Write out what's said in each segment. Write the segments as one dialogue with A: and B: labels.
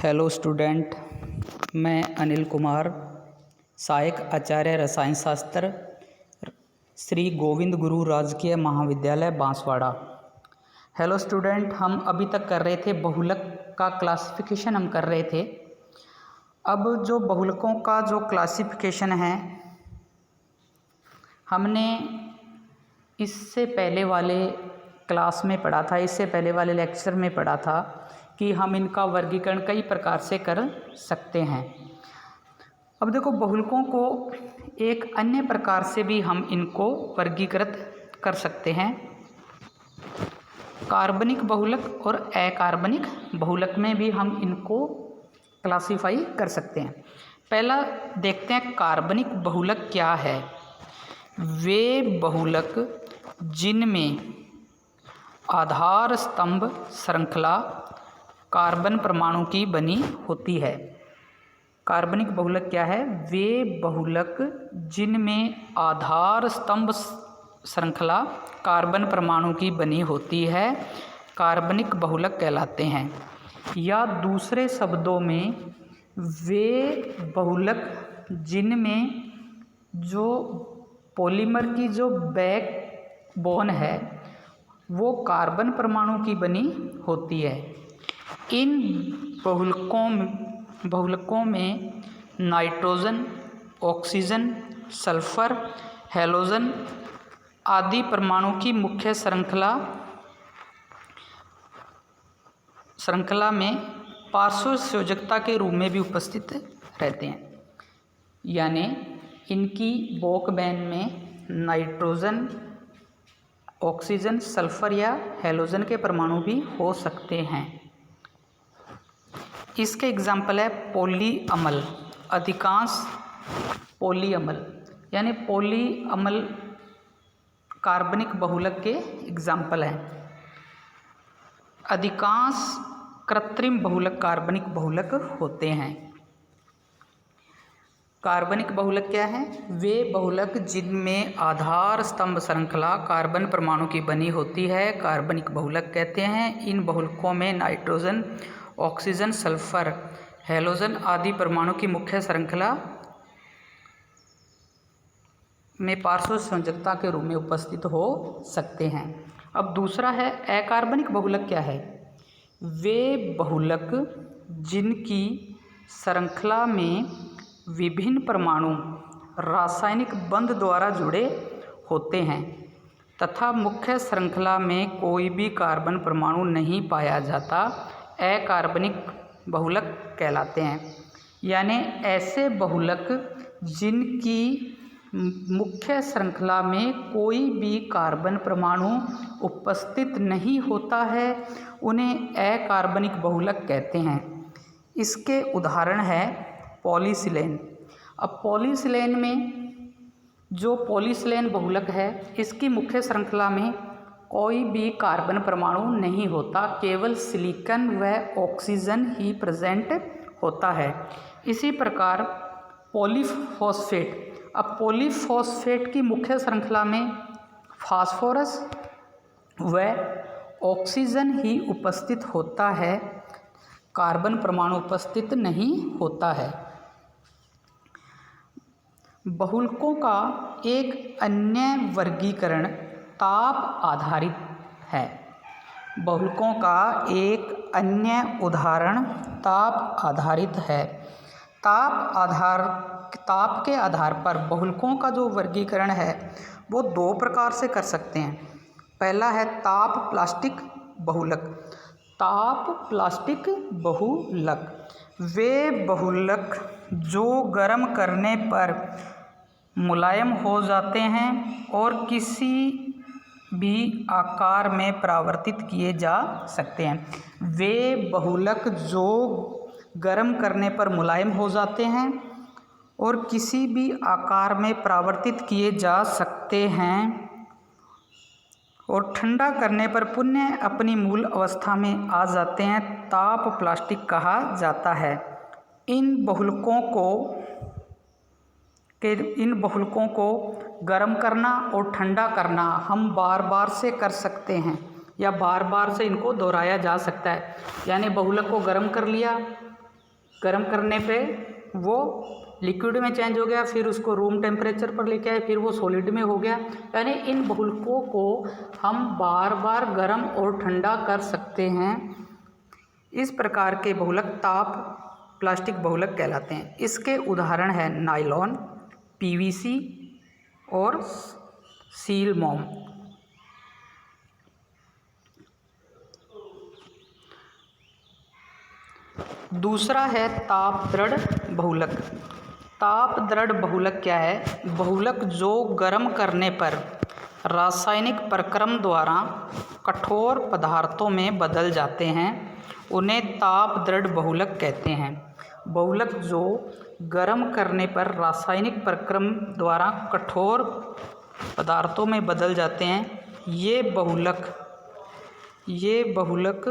A: Hello student, मैं अनिल कुमार, सहायक आचार्य रसायन शास्त्र, श्री गोविंद गुरु राजकीय महाविद्यालय बांसवाड़ा। हेलो स्टूडेंट, हम अभी तक कर रहे थे बहुलक का क्लासिफिकेशन हम कर रहे थे। अब जो बहुलकों का जो क्लासिफिकेशन है, हमने इससे पहले वाले क्लास में पढ़ा था, इससे पहले वाले लेक्चर में पढ़ा था कि हम इनका वर्गीकरण कई प्रकार से कर सकते हैं। अब देखो, बहुलकों को एक अन्य प्रकार से भी हम इनको वर्गीकृत कर सकते हैं। कार्बनिक बहुलक और अकार्बनिक बहुलक में भी हम इनको क्लासिफाई कर सकते हैं। पहला देखते हैं कार्बनिक बहुलक क्या है। वे बहुलक जिनमें आधार स्तंभ श्रृंखला कार्बन परमाणु की बनी होती है। कार्बनिक बहुलक क्या है? वे बहुलक जिनमें आधार स्तंभ श्रृंखला कार्बन परमाणु की बनी होती है, कार्बनिक बहुलक कहलाते हैं। या दूसरे शब्दों में, वे बहुलक जिनमें जो पॉलीमर की जो बैकबोन है वो कार्बन परमाणु की बनी होती है। इन बहुलकों में नाइट्रोजन, ऑक्सीजन, सल्फर, हैलोजन आदि परमाणु की मुख्य श्रृंखला में पार्श्व संयोजकता के रूप में भी उपस्थित रहते हैं। यानी इनकी बॉकबैन में नाइट्रोजन, ऑक्सीजन, सल्फर या हैलोजन के परमाणु भी हो सकते हैं। इसके एग्जाम्पल है पॉलीअमल। अधिकांश पॉलीअमल यानी पॉलीअमल कार्बनिक बहुलक के एग्जाम्पल हैं। अधिकांश कृत्रिम बहुलक कार्बनिक बहुलक होते हैं। कार्बनिक बहुलक क्या है? वे बहुलक जिनमें आधार स्तंभ श्रृंखला कार्बन परमाणु की बनी होती है, कार्बनिक बहुलक कहते हैं। इन बहुलकों में नाइट्रोजन, ऑक्सीजन, सल्फर, हैलोजन आदि परमाणु की मुख्य श्रृंखला में पार्श्व संयोजकता के रूप में उपस्थित हो सकते हैं। अब दूसरा है अकार्बनिक बहुलक क्या है? वे बहुलक जिनकी श्रृंखला में विभिन्न परमाणु रासायनिक बंध द्वारा जुड़े होते हैं तथा मुख्य श्रृंखला में कोई भी कार्बन परमाणु नहीं पाया जाता, अकार्बनिक बहुलक कहलाते हैं। यानी ऐसे बहुलक जिनकी मुख्य श्रृंखला में कोई भी कार्बन परमाणु उपस्थित नहीं होता है, उन्हें अकार्बनिक बहुलक कहते हैं। इसके उदाहरण है पॉलीसिलेन। अब पॉलीसिलेन में जो पॉलीसिलेन बहुलक है, इसकी मुख्य श्रृंखला में कोई भी कार्बन परमाणु नहीं होता, केवल सिलिकॉन व ऑक्सीजन ही प्रेजेंट होता है। इसी प्रकार पॉलीफॉस्फेट। अब पॉलीफॉस्फेट की मुख्य श्रृंखला में फास्फोरस व ऑक्सीजन ही उपस्थित होता है, कार्बन परमाणु उपस्थित नहीं होता है। बहुलकों का एक अन्य वर्गीकरण ताप आधारित है। बहुलकों का एक अन्य उदाहरण ताप आधारित है। ताप के आधार पर बहुलकों का जो वर्गीकरण है वो दो प्रकार से कर सकते हैं। पहला है ताप प्लास्टिक बहुलक। ताप प्लास्टिक बहुलक वे बहुलक जो गर्म करने पर मुलायम हो जाते हैं और किसी भी आकार में परावर्तित किए जा सकते हैं। वे बहुलक जो गर्म करने पर मुलायम हो जाते हैं और किसी भी आकार में परावर्तित किए जा सकते हैं और ठंडा करने पर पुनः अपनी मूल अवस्था में आ जाते हैं, ताप प्लास्टिक कहा जाता है। इन बहुलकों को गर्म करना और ठंडा करना हम बार बार से कर सकते हैं या बार बार से इनको दोहराया जा सकता है। यानी बहुलक को गर्म कर लिया, गर्म करने पे वो लिक्विड में चेंज हो गया, फिर उसको रूम टेम्परेचर पर लेके आए, फिर वो सॉलिड में हो गया। यानी इन बहुलकों को हम बार बार गर्म और ठंडा कर सकते हैं। इस प्रकार के बहुलक ताप प्लास्टिक बहुलक कहलाते हैं। इसके उदाहरण है नायलॉन, पीवीसी और सील मोम। दूसरा है ताप दृढ़ बहुलक। ताप दृढ़ बहुलक क्या है? बहुलक जो गर्म करने पर रासायनिक प्रक्रम द्वारा कठोर पदार्थों में बदल जाते हैं, उन्हें ताप दृढ़ बहुलक कहते हैं। बहुलक जो गर्म करने पर रासायनिक प्रक्रम द्वारा कठोर पदार्थों में बदल जाते हैं, ये बहुलक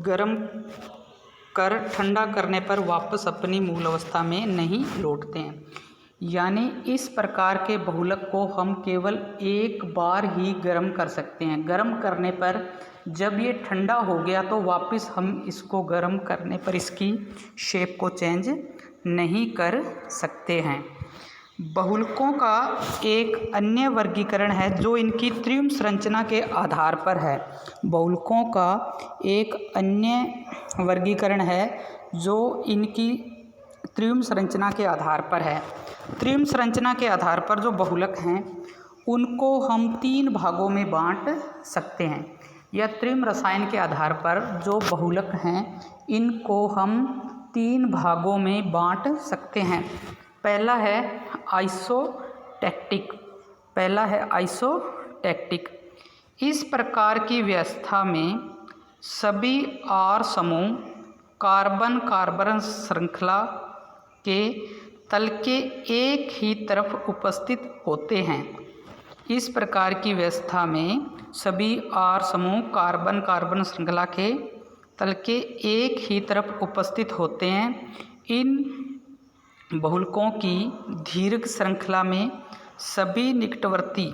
A: गर्म कर ठंडा करने पर वापस अपनी मूल अवस्था में नहीं लौटते हैं। यानी इस प्रकार के बहुलक को हम केवल एक बार ही गर्म कर सकते हैं। गर्म करने पर जब ये ठंडा हो गया तो वापस हम इसको गर्म करने पर इसकी शेप को चेंज नहीं कर सकते हैं। बहुलकों का एक अन्य वर्गीकरण है जो इनकी त्रिम संरचना के आधार पर है। बहुलकों का एक अन्य वर्गीकरण है जो इनकी त्रिम संरचना के आधार पर है। त्रिम संरचना के आधार पर जो बहुलक हैं उनको हम 3 भागों में बांट सकते हैं। या त्रिम रसायन के आधार पर जो बहुलक हैं इनको हम 3 भागों में बांट सकते हैं। पहला है आइसोटैक्टिक। इस प्रकार की व्यवस्था में सभी R समूह कार्बन कार्बन श्रृंखला के तल के एक ही तरफ उपस्थित होते हैं। इस प्रकार की व्यवस्था में सभी R समूह कार्बन कार्बन श्रृंखला के तल के एक ही तरफ उपस्थित होते हैं। इन बहुलकों की दीर्घ श्रृंखला में सभी निकटवर्ती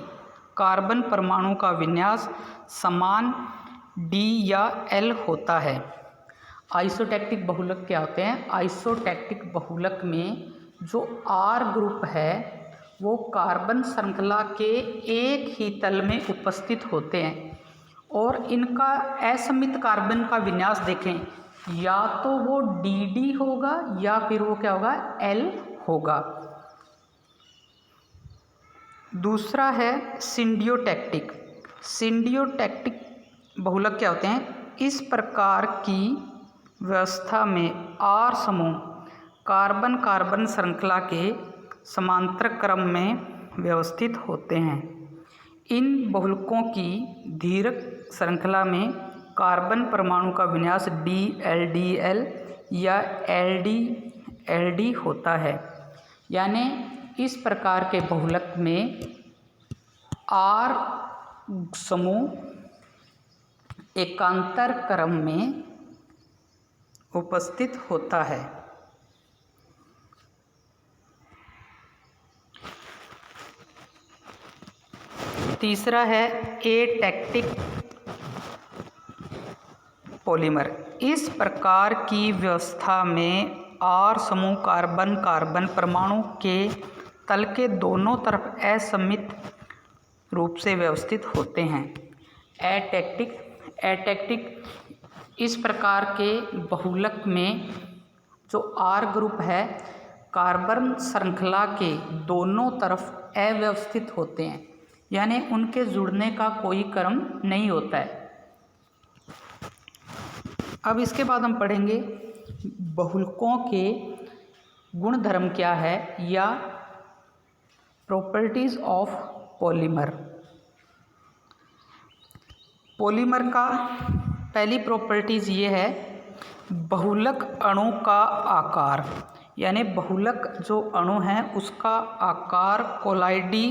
A: कार्बन परमाणु का विन्यास समान D या L होता है। आइसोटैक्टिक बहुलक क्या होते हैं? आइसोटैक्टिक बहुलक में जो R ग्रुप है वो कार्बन श्रृंखला के एक ही तल में उपस्थित होते हैं और इनका असमित कार्बन का विन्यास देखें, या तो वो DD होगा या फिर वो क्या होगा? L होगा। दूसरा है सिंडियोटैक्टिक। सिंडियोटैक्टिक बहुलक क्या होते हैं? इस प्रकार की व्यवस्था में R समूह कार्बन कार्बन श्रृंखला के समांतर क्रम में व्यवस्थित होते हैं। इन बहुलकों की दीर्घ श्रृंखला में कार्बन परमाणु का विन्यास DLDL या LDLD होता है। यानी इस प्रकार के बहुलक में R समूह एकांतर क्रम में उपस्थित होता है। तीसरा है एटैक्टिक पॉलीमर। इस प्रकार की व्यवस्था में R समूह कार्बन कार्बन परमाणु के तल के दोनों तरफ असमित रूप से व्यवस्थित होते हैं। एटैक्टिक इस प्रकार के बहुलक में जो R ग्रुप है कार्बन श्रृंखला के दोनों तरफ अव्यवस्थित होते हैं, यानी उनके जुड़ने का कोई क्रम नहीं होता है। अब इसके बाद हम पढ़ेंगे बहुलकों के गुणधर्म क्या है या प्रॉपर्टीज ऑफ पॉलीमर। पॉलीमर का पहली प्रॉपर्टीज ये है बहुलक अणु का आकार, यानी बहुलक जो अणु है उसका आकार कोलाइडी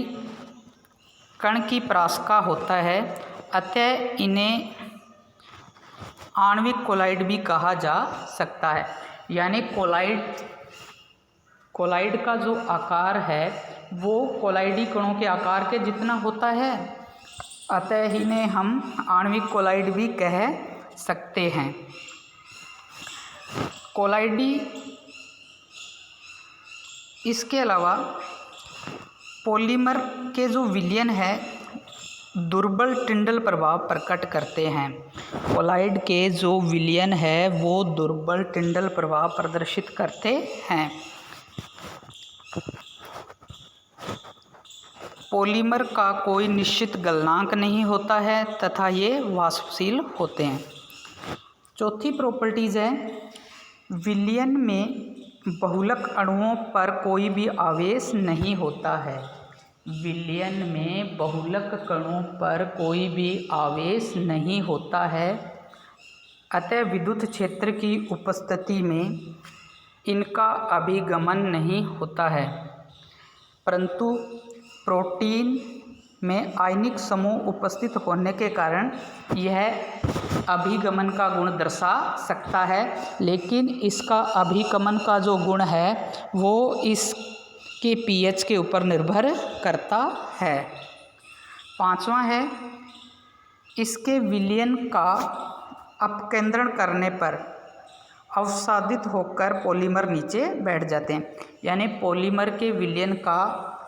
A: कण की परास का होता है, अतः इन्हें आणविक कोलाइड भी कहा जा सकता है। यानी कोलाइड का जो आकार है वो कोलाइडी कणों के आकार के जितना होता है, अतः इन्हें हम आणविक कोलाइड भी कह सकते हैं। कोलाइडी इसके अलावा पॉलीमर के जो विलयन है दुर्बल टिंडल प्रभाव प्रकट करते हैं। कोलाइड के जो विलयन है वो दुर्बल टिंडल प्रभाव प्रदर्शित करते हैं। पॉलीमर का कोई निश्चित गलनांक नहीं होता है तथा ये वाष्पशील होते हैं। चौथी प्रॉपर्टीज है विलयन में बहुलक अणुओं पर कोई भी आवेश नहीं होता है। विलयन में बहुलक कणों पर कोई भी आवेश नहीं होता है, अतः विद्युत क्षेत्र की उपस्थिति में इनका अभिगमन नहीं होता है। परंतु प्रोटीन में आयनिक समूह उपस्थित होने के कारण यह अभिगमन का गुण दर्शा सकता है, लेकिन इसका अभिगमन का जो गुण है वो इसके pH के ऊपर निर्भर करता है। पांचवा है इसके विलयन का अपकेंद्रण करने पर अवसादित होकर पॉलीमर नीचे बैठ जाते हैं। यानी पॉलीमर के विलयन का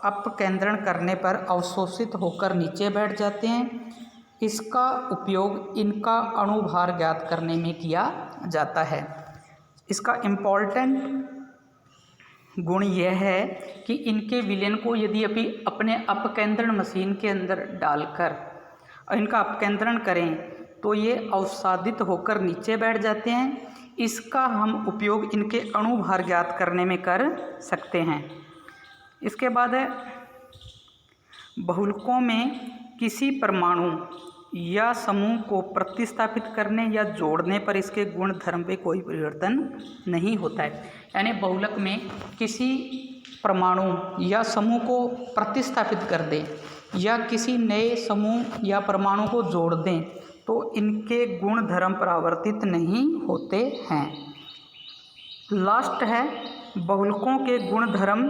A: अपकेंद्रण करने पर अवशोषित होकर नीचे बैठ जाते हैं। इसका उपयोग इनका अणुभार ज्ञात करने में किया जाता है। इसका इम्पॉर्टेंट गुण यह है कि इनके विलयन को यदि अभी अपने अपकेंद्रण मशीन के अंदर डालकर इनका अपकेंद्रण करें तो ये अवसादित होकर नीचे बैठ जाते हैं। इसका हम उपयोग इनके अणुभार ज्ञात करने में कर सकते हैं। इसके बाद है बहुलकों में किसी परमाणु या समूह को प्रतिस्थापित करने या जोड़ने पर इसके गुण धर्म पे कोई परिवर्तन नहीं होता है। यानी बहुलक में किसी परमाणु या समूह को प्रतिस्थापित कर दें या किसी नए समूह या परमाणु को जोड़ दें तो इनके गुण धर्म परावर्तित नहीं होते हैं। लास्ट है बहुलकों के गुण धर्म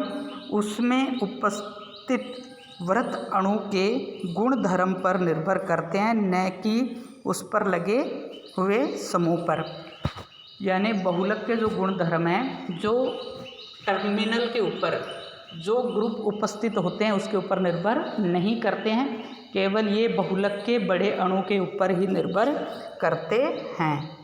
A: उसमें उपस्थित वृत्त अणु के गुण धर्म पर निर्भर करते हैं, न कि उस पर लगे हुए समूह पर। यानी बहुलक के जो गुण धर्म हैं जो टर्मिनल के ऊपर जो ग्रुप उपस्थित होते हैं उसके ऊपर निर्भर नहीं करते हैं, केवल ये बहुलक के बड़े अणु के ऊपर ही निर्भर करते हैं।